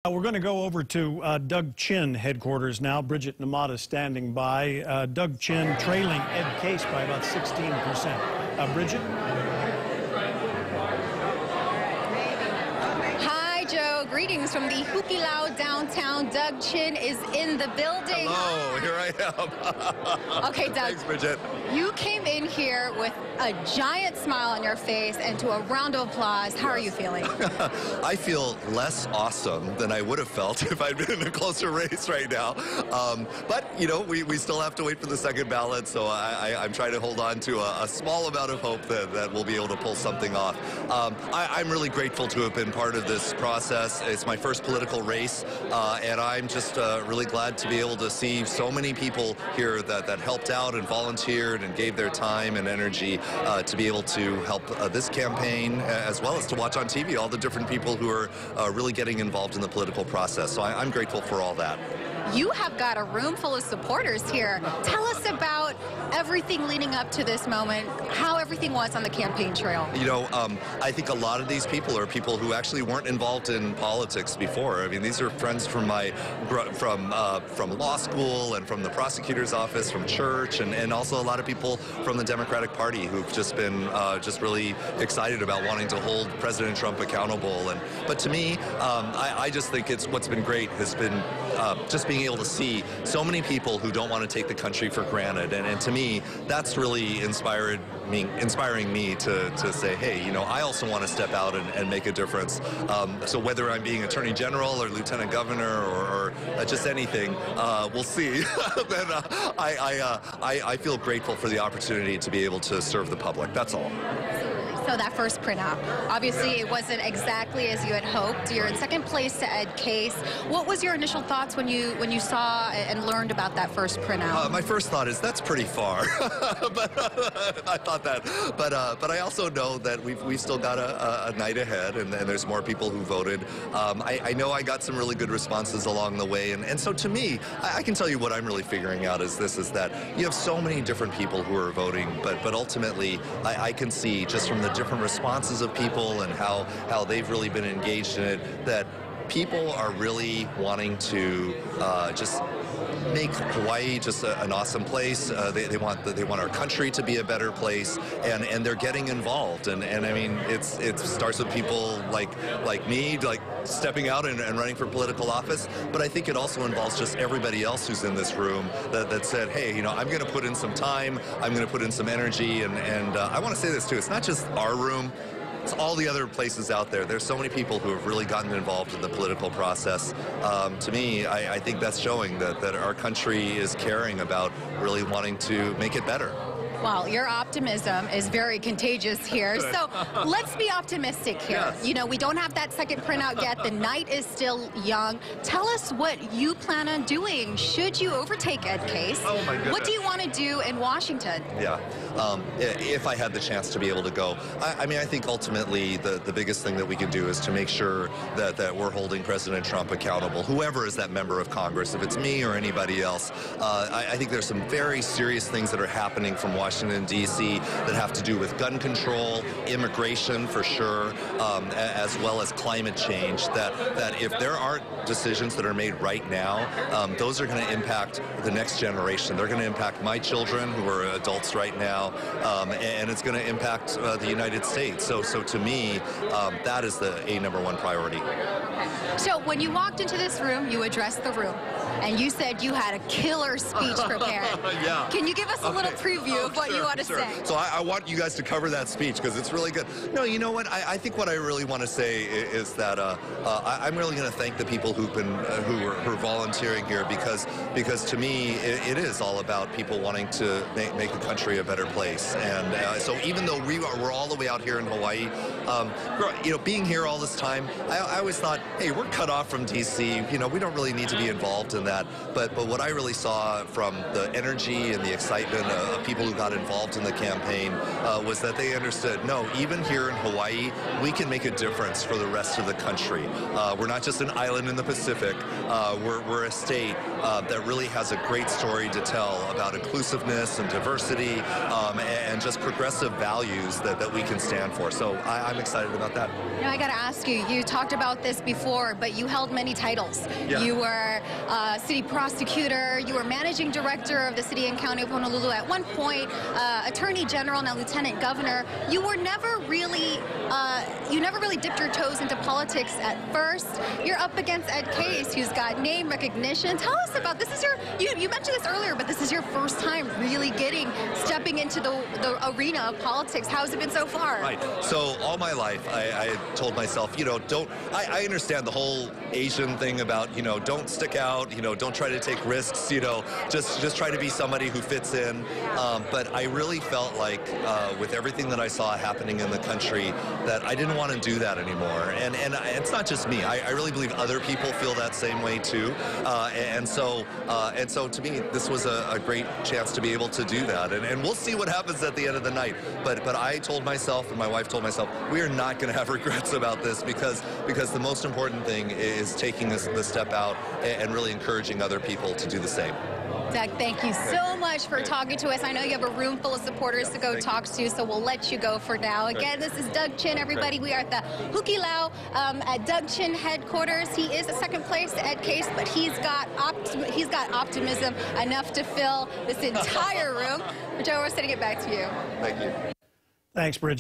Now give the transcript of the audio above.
We're going to go over to Doug Chin headquarters now. Bridget Numata standing by. Doug Chin trailing Ed Case by about 16%. Bridget? Hi, Joe. Greetings from the Hukilau downtown. Doug Chin is in the building. Hello, here I am. Okay, Doug. Thanks, Bridget. You came in here with a giant smile on your face and to a round of applause. How are you feeling? I feel less awesome than I would have felt if I'd been in a closer race right now. But, you know, we still have to wait for the second ballot, so I'm trying to hold on to a small amount of hope that we'll be able to pull something off. I'm really grateful to have been part of this process. It's my first political race, and I'm just really glad to be able to see so many people here that helped out and volunteered and gave their time and energy to be able to help this campaign, as well as to watch on TV all the different people who are really getting involved in the political process. So I'm grateful for all that. You have got a room full of supporters here. Tell us about everything leading up to this moment, how everything was on the campaign trail. You know, I think a lot of these people are people who actually weren't involved in politics before. I mean, these are friends from from law school and from the prosecutor's office, from church, and also a lot of people from the Democratic Party who've just been just really excited about wanting to hold President Trump accountable. But to me, I just think what's been great has been just being able to see so many people who don't want to take the country for granted. And to me, that's really inspiring me to say, hey, you know, I also want to step out and make a difference. So whether I'm being Attorney General or Lieutenant Governor or just anything, we'll see. Then I feel grateful for the opportunity to be able to serve the public. That's all. So that first printout, obviously it wasn't exactly as you had hoped. You're in second place to Ed Case. What was your initial thoughts when you saw and learned about that first printout? My first thought is that's pretty far. But I thought that. But I also know that we've still got a night ahead, and there's more people who voted. I know I got some really good responses along the way, and so to me, I can tell you what I'm really figuring out is that you have so many different people who are voting, but ultimately I can see just from the different responses of people and how they've really been engaged in it, that people are really wanting to just make Hawaii just an awesome place. They want our country to be a better place, and they're getting involved. And I mean, it starts with people like me, like stepping out and running for political office. But I think it also involves just everybody else who's in this room that said, hey, you know, I'm going to put in some time, I'm going to put in some energy, and I want to say this too. It's not just our room. It's all the other places out there. There's so many people who have really gotten involved in the political process. To me, I think that's showing that our country is caring about really wanting to make it better. Well, your optimism is very contagious here. So let's be optimistic here. Yes. You know, we don't have that second printout yet. The night is still young. Tell us what you plan on doing should you overtake Ed Case. Oh, my goodness. What do you want to do in Washington? Yeah, if I had the chance to be able to go. I mean, I think ultimately the biggest thing that we can do is to make sure that we're holding President Trump accountable, whoever is that member of Congress, if it's me or anybody else. I think there's some very serious things that are happening from Washington, D.C. that have to do with gun control, immigration for sure, as well as climate change, that if there aren't decisions that are made right now, those are going to impact the next generation. They're going to impact my children who are adults right now, and it's going to impact the United States. So to me, that is the #1 priority. So when you walked into this room, you addressed the room, and you said you had a killer speech prepared. Yeah. Can you give us a little preview of what you want to say? So I want you guys to cover that speech because it's really good. No, you know what? I think what I really want to say is that I'm really going to thank the people who are volunteering here because to me it is all about people wanting to make the country a better place. And so even though we're all the way out here in Hawaii, you know, being here all this time, I always thought, hey, we're cut off from D.C. You know, we don't really need to be involved in that. But what I really saw from the energy and the excitement of people who got involved in the campaign was that they understood, no, even here in Hawaii, we can make a difference for the rest of the country. We're not just an island in the Pacific. We're a state that really has a great story to tell about inclusiveness and diversity and just progressive values that we can stand for. So I'm excited about that. You know, I got to ask you, you talked about this before, but you held many titles. Yeah. You were city prosecutor, you were managing director of the city and county of Honolulu at one point, attorney general, now lieutenant governor. You were never really, you never really dipped your toes into politics at first. You're up against Ed Case, who's got name recognition. Tell us about this. Is you mentioned this earlier, but this is your first time really stepping into the arena of politics. How has it been so far? Right. So all my life, I told myself, you know, I understand the whole Asian thing about, you know, don't stick out, you know, don't try to take risks, you know, just try to be somebody who fits in. But I really felt like with everything that I saw happening in the country that I didn't want to do that anymore. And it's not just me. I really believe other people feel that same way too. And so to me, this was a great chance to be able to do that. And we'll see what happens at the end of the night. But I told myself, and my wife told myself, we are not going to have regrets about this because the most important thing is taking the step out and really encouraging other people to do the same. Doug, thank you so much for talking to us. I know you have a room full of supporters to go talk to, so we'll let you go for now. Again, this is Doug Chin, everybody. We are at the Hukilau at Doug Chin headquarters. He is a second place to Ed Case, but he's got optimism enough to fill this entire room. Joe, we're sending it back to you. Thank you. Thanks, Bridget.